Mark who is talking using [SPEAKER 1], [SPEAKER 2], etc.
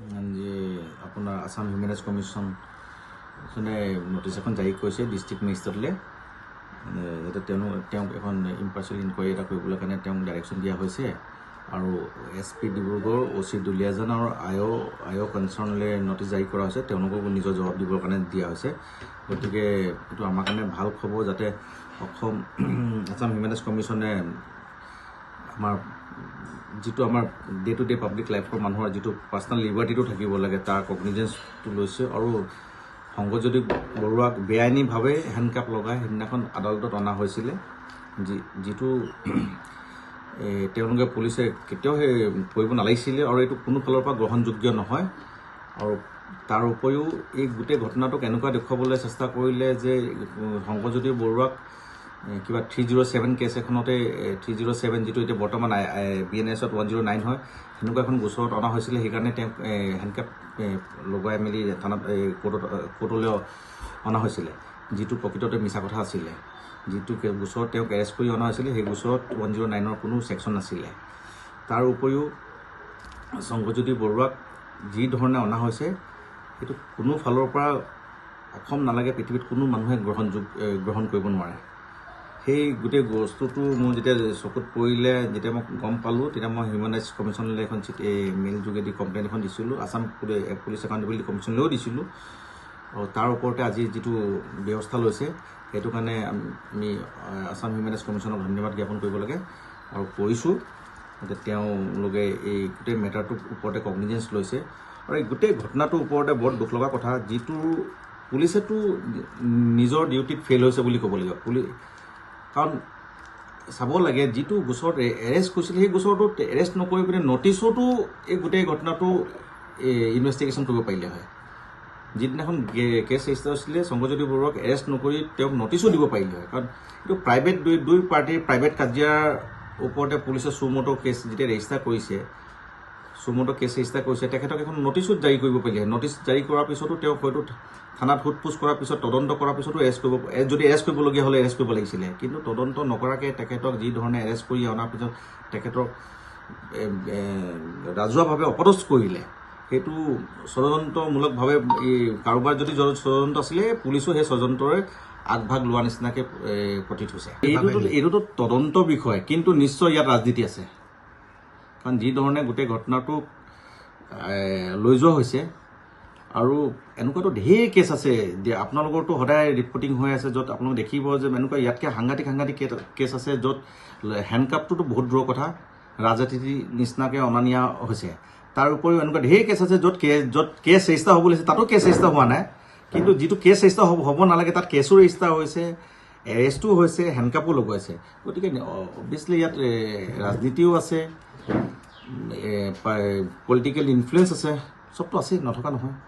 [SPEAKER 1] যে আপোনাৰ Assam human rights কমিশ্যনে notice এখন জাৰি কৰিছে ডিষ্ট্ৰিক্ট মেজিষ্ট্ৰেটলৈ, যাতে তেওঁক এখন ইম্পাৰ্চিয়েল ইনকুৱাৰী এটা কৰিবলৈ কাৰণে তেওঁক ডাইৰেকশ্যন দিয়া হৈছে। আৰু SP ডিব্ৰুগড় OC দুলীয়াজান আৰু আই কনচাৰ্ণলৈ নটিচ জাৰি কৰা হৈছে, তেওঁলোককো নিজৰ জবাব দিবৰ কাৰণে দিয়া হৈছে। গতিকে এইটো আমাৰ কাৰণে ভাল খবৰ, যাতে আসাম হিউমেন ৰাইটছ কমিশ্যনে আমাৰ যিটো আমাৰ ডে টু ডে পাব্লিক লাইফৰ মানুহৰ যিটো পাৰ্চনেল লিবাৰ্টিটো থাকিব লাগে তাৰ কগনিজেঞ্চটো লৈছে। আৰু শংকৰজ্যোতি বৰুৱাক বেআইনীভাৱে হেণ্ডকাপ লগাই সেইদিনাখন আদালতত অনা হৈছিলে, যিটো তেওঁলোকে পুলিচে কেতিয়াও সেই কৰিব নালাগিছিলে আৰু এইটো কোনো ফালৰ পৰা গ্ৰহণযোগ্য নহয়। আৰু তাৰ উপৰিও এই গোটেই ঘটনাটোক এনেকুৱা দেখুৱাবলৈ চেষ্টা কৰিলে যে শংকৰজ্যোতি বৰুৱাক কিবা 307 কেছ এখনতে 307 যিটো এতিয়া বৰ্তমান BNSত 109 হয়, সেনেকুৱা এখন গোচৰত অনা হৈছিলে। সেইকাৰণে তেওঁক হেণ্ডকাপ লগাই মেলি থানাত কোৰ্টলৈ অনা হৈছিলে, যিটো প্ৰকৃততে মিছা কথা আছিলে। যিটো গোচৰত তেওঁক এৰেষ্ট কৰি অনা হৈছিলে সেই গোচৰত 109ৰ কোনো ছেকশ্যন নাছিলে। তাৰ উপৰিও শংকৰজ্যোতি বৰুৱাক যি ধৰণে অনা হৈছে সেইটো কোনো ফালৰ পৰা অসম নালাগে পৃথিৱীত কোনো মানুহে গ্ৰহণ কৰিব নোৱাৰে। সেই গোটেই বস্তুটো মোৰ যেতিয়া চকুত পৰিলে, যেতিয়া মই গম পালোঁ, তেতিয়া মই হিউমেন ৰাইটছ কমিশ্যনলৈ এখন মেইল যোগেদি কমপ্লেইন এখন দিছিলোঁ, আসাম পুলিচ একাউণ্টেবিলিটি কমিশ্যনলৈও দিছিলোঁ। আৰু তাৰ ওপৰতে আজি যিটো ব্যৱস্থা লৈছে সেইটো কাৰণে আমি আসাম হিউমেন ৰাইটছ কমিশ্যনক ধন্যবাদ জ্ঞাপন কৰিব লাগে আৰু কৰিছোঁ, যে তেওঁলোকে এই গোটেই মেটাৰটোৰ ওপৰতে কগনিজেঞ্চ লৈছে। আৰু এই গোটেই ঘটনাটোৰ ওপৰতে বৰ দুখ লগা কথা, যিটো পুলিচেতো নিজৰ ডিউটিত ফেইল হৈছে বুলি ক'ব লাগিব। কাৰণ চাব লাগে, যিটো গোচৰত এৰেষ্ট কৰিছিলে সেই গোচৰটোত এৰেষ্ট নকৰি পিনে নটিচতো এই গোটেই ঘটনাটো ইনভেষ্টিগেশ্যন কৰিব পাৰিলে হয়। যিদিনাখন কেছ ৰেজিষ্টাৰ হৈছিলে শংকৰজ্যোতি বৰুৱাক এৰেষ্ট নকৰি তেওঁক নটিচো দিব পাৰিলে হয়। কাৰণ এইটো প্ৰাইভেট দুই পাৰ্টিৰ প্ৰাইভেট কাজিয়াৰ ওপৰতে পুলিচে চুমোটো কেছ যেতিয়া ৰেজিষ্টাৰ কৰিছে, তেখেতক এখন নটিচো জাৰি কৰিব পাৰিলে হয়। নটিচ জাৰি কৰাৰ পিছতো তেওঁক হয়তো থানাত সোধ-পোছ কৰাৰ পিছত তদন্ত কৰাৰ পিছতো যদি এৰেষ্ট কৰিবলগীয়া হ'লে এৰেষ্ট কৰিব লাগিছিলে। কিন্তু তদন্ত নকৰাকৈ তেখেতক যি ধৰণে এৰেষ্ট কৰি অনাৰ পিছত তেখেতক ৰাজহুৱাভাৱে অপদস্থ কৰিলে, সেইটো ষড়যন্ত্ৰমূলকভাৱে কাৰোবাৰ যদি ষড়যন্ত্ৰ আছিলে, পুলিচো সেই ষড়যন্ত্ৰৰে আগভাগ লোৱা নিচিনাকৈ প্ৰতীত হৈছে। এইটোতো তদন্ত বিষয়, কিন্তু নিশ্চয় ইয়াত ৰাজনীতি আছে। কাৰণ যি ধৰণে গোটেই ঘটনাটোক লৈ যোৱা হৈছে, আৰু এনেকুৱাতো ঢেৰ কেছ আছে, আপোনালোকৰতো সদায় ৰিপৰ্টিং হৈ আছে, য'ত আপোনালোকে দেখিব যে এনেকুৱা ইয়াতকৈ সাংঘাতিক কেছ আছে, য'ত হেণ্ডকাপটোতো বহুত দূৰৰ কথা, ৰাজনীতি নিচিনাকৈ অনা নিয়া হৈছে। তাৰ উপৰিও এনেকুৱা ঢেৰ কেছ আছে য'ত কেছ ৰেজিষ্টাৰ হ'ব লাগিছে, তাতো কেছ ৰেজিষ্টাৰ হোৱা নাই। কিন্তু যিটো কেছ ৰেজিষ্টাৰ হ'ব নালাগে তাত কেছো ৰেজিষ্টাৰ হৈছে, এৰেষ্টো হৈছে, হেণ্ডকাপো লগাইছে। গতিকে অবভিয়াছলি ইয়াত ৰাজনীতিও আছে, পলিটিকেল ইনফ্লুৱেঞ্চ আছে, চবটো আছেই, নথকা নহয়।